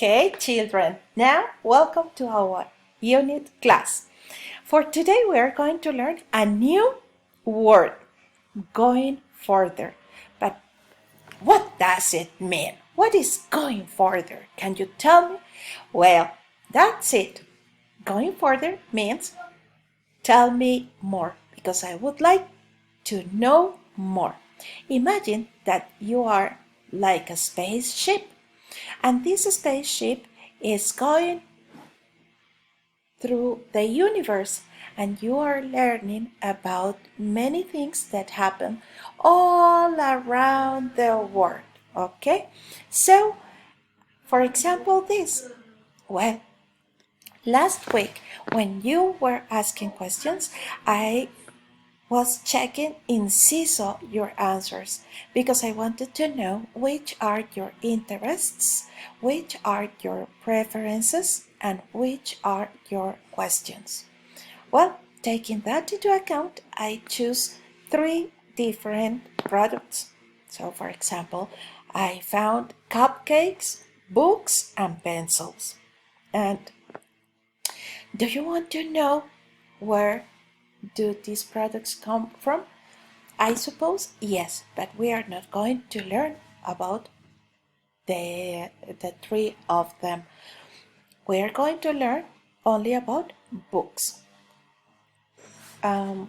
Okay, children, now welcome to our unit class. For today, we are going to learn a new word, going further. But what does it mean? What is going further? Can you tell me? Well, that's it. Going further means tell me more because I would like to know more. Imagine that you are like a spaceship and this spaceship is going through the universe and you are learning about many things that happen all around the world. Okay? So, for example, this. Well, last week when you were asking questions, I was checking in CISO your answers because I wanted to know which are your interests, which are your preferences, and which are your questions. Well, taking that into account, I choose 3 different products. So, for example, I found cupcakes, books, and pencils. And do you want to know where do these products come from? I suppose yes, but we are not going to learn about the 3 of them. We are going to learn only about books. Why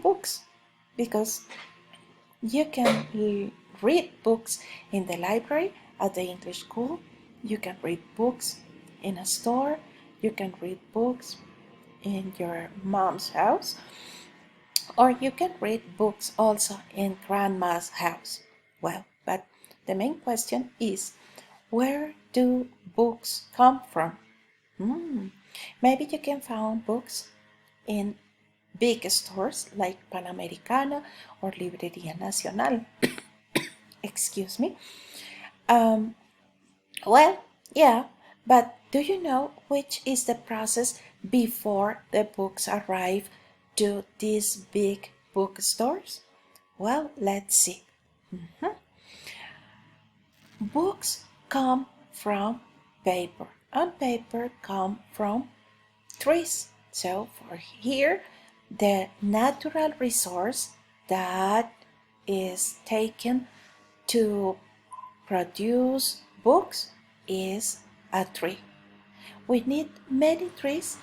books? Because you can read books in the library at the English school. You can read books in a store. You can read books in your mom's house. Or you can read books also in grandma's house. Well, but the main question is, where do books come from? Maybe you can find books in big stores like Panamericana or Librería Nacional. Excuse me. Well, yeah, but do you know which is the process before the books arrive to these big bookstores? Well, let's see. Books come from paper, and paper come from trees. So for here, the natural resource that is taken to produce books is a tree. We need many trees.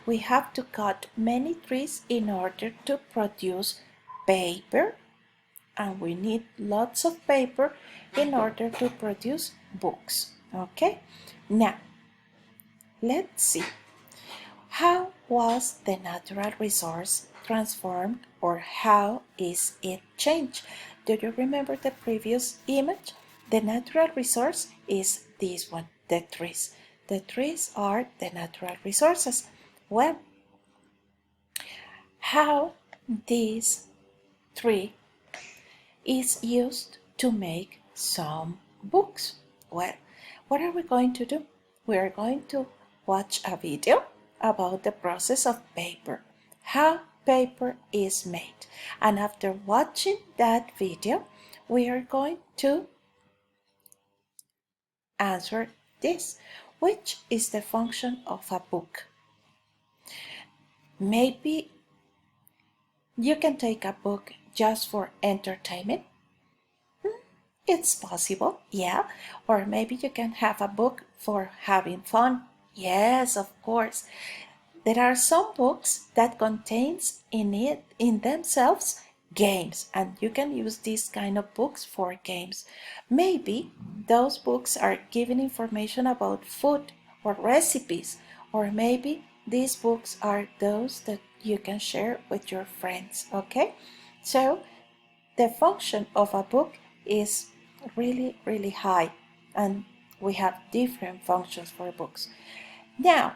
We have to cut many trees in order to produce paper, and we need lots of paper in order to produce books. Okay? Now, let's see. How was the natural resource transformed, or how is it changed? Do you remember the previous image? The natural resource is this one, the trees. The trees are the natural resources. Well, how this tree is used to make some books? Well, what are we going to do? We are going to watch a video about the process of paper, how paper is made. And after watching that video, we are going to answer this. Which is the function of a book? Maybe you can take a book just for entertainment. It's possible, yeah. Or maybe you can have a book for having fun. Yes, of course. There are some books that contains in themselves games, and you can use these kind of books for games. Maybe those books are giving information about food or recipes, or maybe these books are those that you can share with your friends, okay? So the function of a book is really, really high, and we have different functions for books. Now,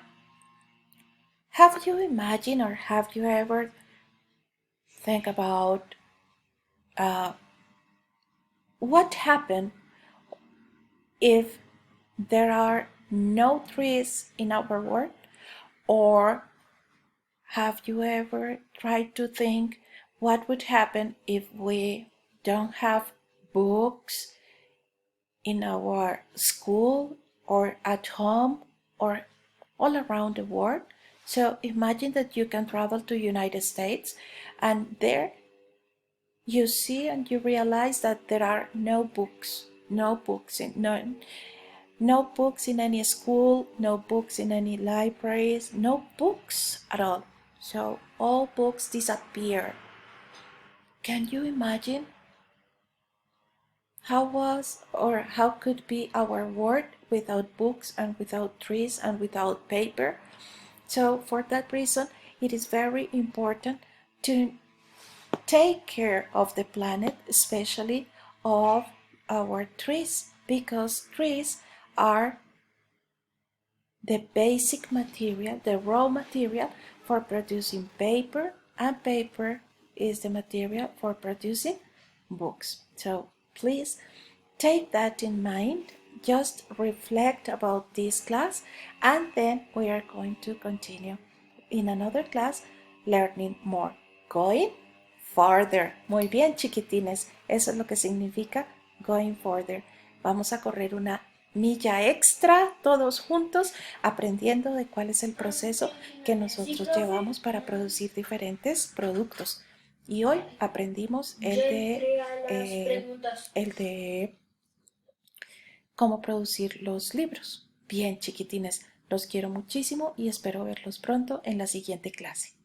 have you imagined or have you ever think about what happened if there are no trees in our world? Or have you ever tried to think what would happen if we don't have books in our school or at home or all around the world. So imagine that you can travel to United States and there you see and you realize that there are no books, no books in any school, no books in any libraries, no books at all. So all books disappear. Can you imagine how could be our world without books and without trees and without paper? So for that reason, it is very important to take care of the planet, especially of our trees, because trees are the basic material, the raw material for producing paper, and paper is the material for producing books. So please take that in mind. Just reflect about this class, and then we are going to continue in another class learning more. Going farther. Muy bien, chiquitines. Eso es lo que significa going further. Vamos a correr una milla extra todos juntos aprendiendo de cuál es el proceso que nosotros llevamos para producir diferentes productos. Y hoy aprendimos el de cómo producir los libros. Bien, chiquitines, los quiero muchísimo y espero verlos pronto en la siguiente clase.